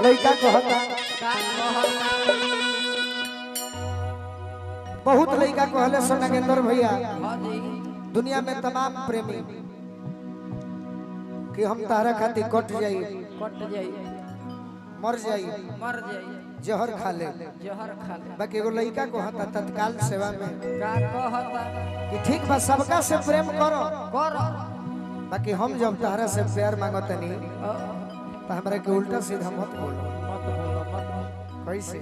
लड़का कहता बहुत लड़का कहले सो नागेंद्र भैया दुनिया में तमाम प्रेमी कि हम तारा खातिर कट जाई मर जाई जहर खा ले बाकी एगो लड़का कहता तत्काल सेवा में कि ठीक बा सबका से प्रेम करो बाकी हम जब तारा से प्यार मांगतनी तो हमरा के उल्टा सीधा मत बोलो कैसे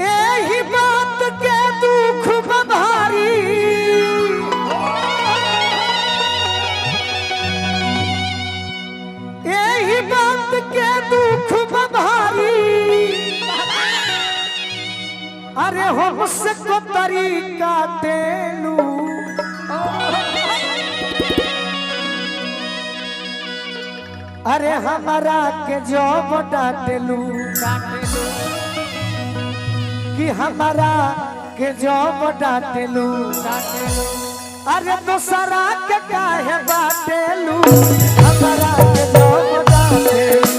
एही बात के दुख भारी एही बात के दुख भारी अरे हमसे को तरीका देलू अरे हमारा के जब डांटेलू कि हमारा के जब डांटेलू अरे दूसरा के काहे बाटेलू हमारा के जब डांटेलू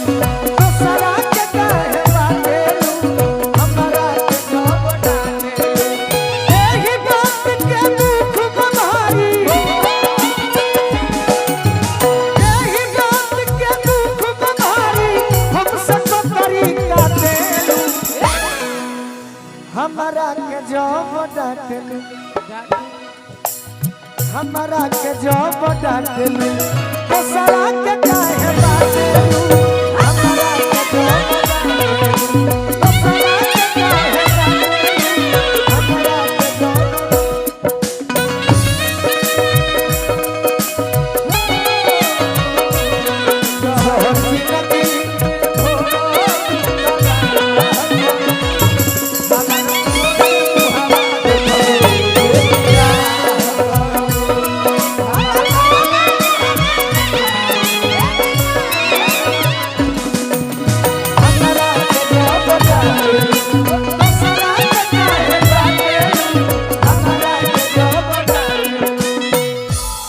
दूसरा के काहे बाटेलू हमारा के जब डांटेलू एही बात के दुख भारी एही बात के दुख भारी हमसे तो तरीका देलू हमारा के जब डांटेलू हमारा के जब डांटेलू दूसरा के काहे बाटेलू हमारा के जब डांटेलू दूसरा के काहे बाटेलू हमारा के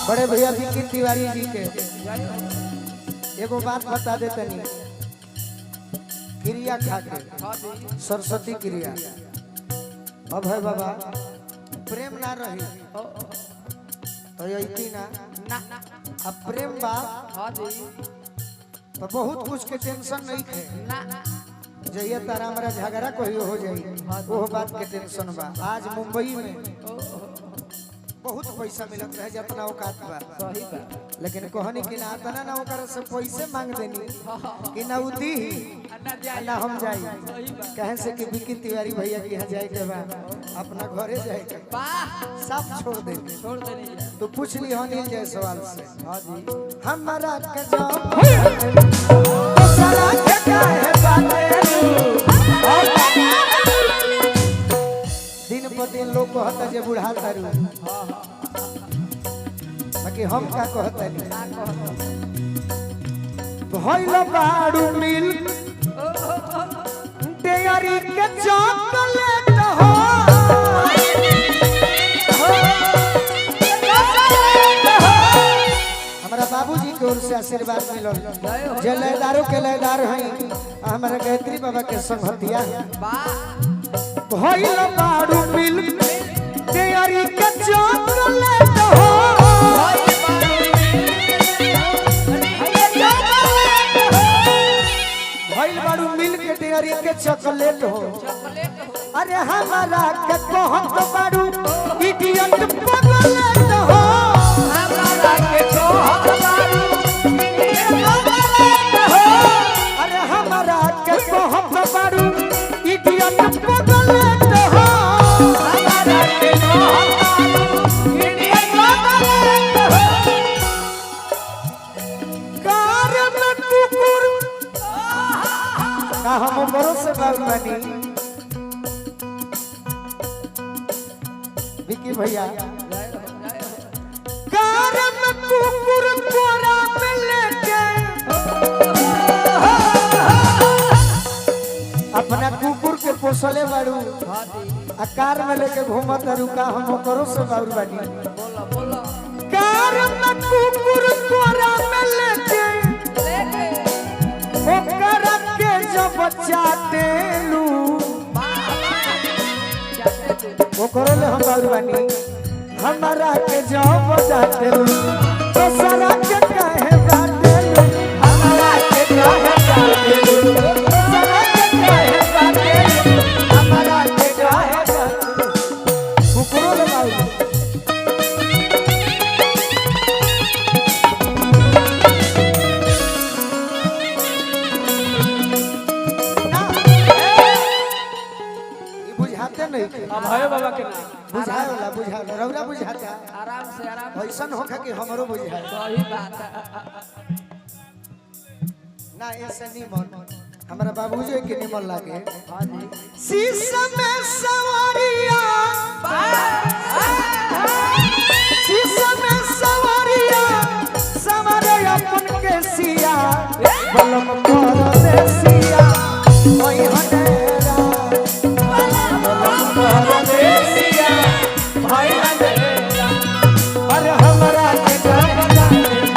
बड़े भैया विकी तिवारी जी के एगो बात बता देते नहीं क्रिया खा के सरस्वती क्रिया अब है बाबा प्रेम ना रही तो यही ना अब प्रेम बा तो बहुत कुछ के टेंशन नहीं थे जइया तारा हमारा झगड़ा कोई हो जाई वो बात के टेंशन बा आज मुंबई में बहुत पैसा मिलत रहे जितना औकात बा सही बा लेकिन कहनी कि ना तना ना ओकर से पैसे मांग देनी कि ना उदी ना हम जाई कहे से कि विकी तिवारी भैया के यहाँ जाए के बा अपना घरे जाए के सब छोड़ देनी तो पूछ ली अनिल जय सवाल से हां जी हमारा के जाओ सारा के काहे बातेलू दिन पर दिन लोग कहता जे बुढ़ा तारू बाकी हम का कहता नहीं भइल बाड़ू मिल डेयरी के चॉकलेट हो हमारा बाबूजी की ओर से आशीर्वाद मिलल जे लयदारों के लयदार हैं हमारा गायत्री बाबा के संगतिया भइल बाड़ू मिल डेयरी के चॉकलेट हो भइल बाड़ू मिल के डेयरी के चॉकलेट हो अरे हमारा के कहत बाड़ू इडियट पगलेट हो हमारा के कहत बाड़ू इडियट पगलेट हो अरे हमारा के कहत बाड़ू इडियट पगलेट हो हमारा के कहत बाड़ू इडियट पगलेट हो कार में कुकुर का हम भरोसे बानी विकी भैया कार में कुकुर कोरा में लेके अपना कुकुर के पोसले बाड़ू कार में लेके घूमत रुका हम करो से बाड़ू बानी कार में कुकुर कोरा में लेके ओकरो ले हम बाबू बानी हमारा के जब डाटेलू दोसरा के काहे डाटेलू हमारा के काहे डाटेलू दोसरा के काहे डाटेलू हमारा के काहे डाटेलू ओकरो ले बाबू नहीं अब है बाबा के नाम बुझाए वाला बुझा रौला बुझाता आराम से आराम ऐसा होखा कि हमरो बुझाए सही बात है ना ऐसे निमन हमारा बाबूजी के निमन लागे हां जी शीशा में सवारिया शीशा में सवारिया सवारे अपन के सिया बलम कर देसिया ओई हनेरा अरे हमारा के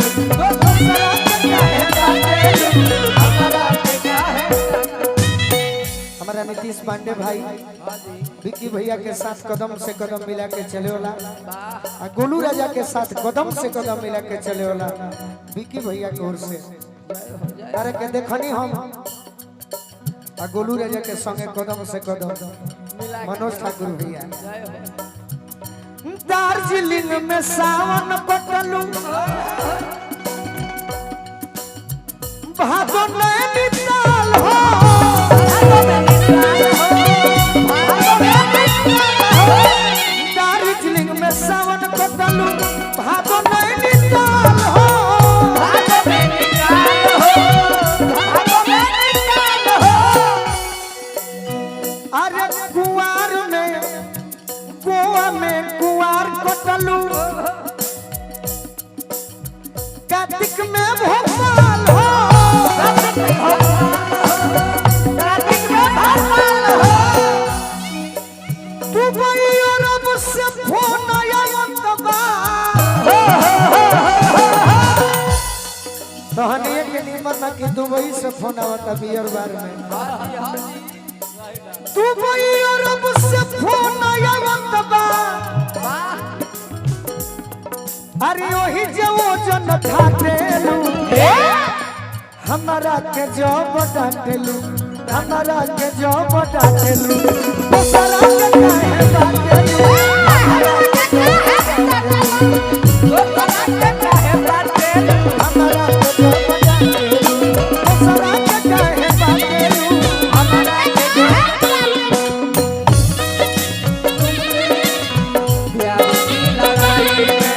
हमारा नीतीश पांडे भाई विक्की भैया के साथ कदम से कदम मिला के चले वाला गोलू राजा के साथ कदम से कदम मिला के चले वाला विक्की भैया की ओर से अरे के देखनी हम गोलू राजा के संगे कदम से कदम मनोज ठाकुर भैया दार्जिलिंग में सावन कटलू भादो नैनीताल हो दार्जिलिंग में सावन कटलू भादो नैनीताल हो अरे कुंवार में गोवा में कुंवार कटलू कार्तिक में भोपाल हो दुबई अरब से फोन आवत बा तहनिए के निमन कि दुबई से फोन आवत बियर बार में दुबई अरब से फोन आवत बा अरे ओही जे ओजन ठाटेलू हमारा के जब डाटेलू हमारा के जब डाटेलू दोसरा के काहे डाटेलू हमारा के काहे डाटेलू हमारा के जब डाटेलू दोसरा के काहे डाटेलू हमारा के प्यार की लड़ाई में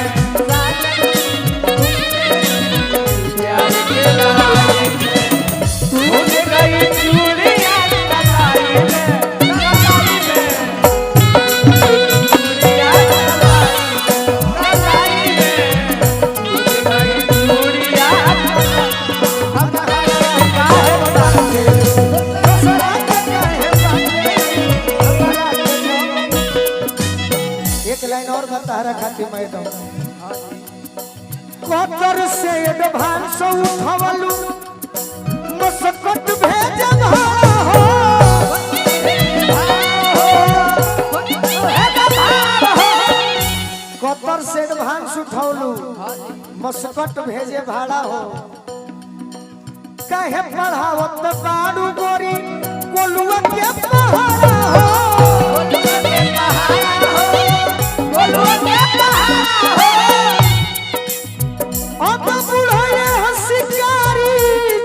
प्यार की लड़ाई में भूल गई चूड़ियां लगाई में चूड़ियां लगाई में भूल गई चूड़ियां हमारा काहे डाटे दोसरा के काहे डाटेलू हमारा के एक लाइन और बता रहा खाती मैडम कतर से एडवांस उठवलू मसकट भेजब हो कतर से एडवांस उठवलू मसकट भेजे भाड़ा हो काहे पढ़ावत बाड़ू गोरी कोलुआ के पहाड़ा हो अब बुढ़ाए हसिकारी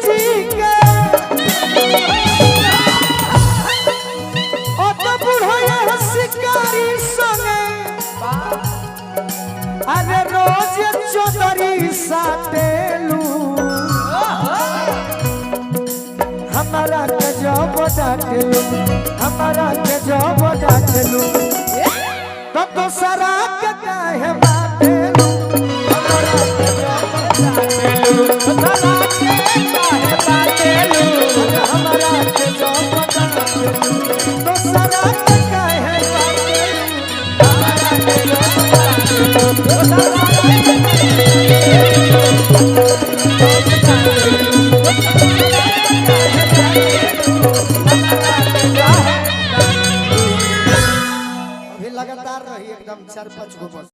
जी के अब बुढ़ाए हसिकारी संगे अरे रोज चौधरी साटेलू हमारा के जब डाटेलू हमारा के जब डाटेलू तो दोसरा के काहे बाटेलू हमारा के जब डाटेलू दोसरा के काहे बाटेलू हमारा के जब डाटेलू दोसरा के काहे बाटेलू हमारा के जब लगातार रही एकदम 4-5 गो बस।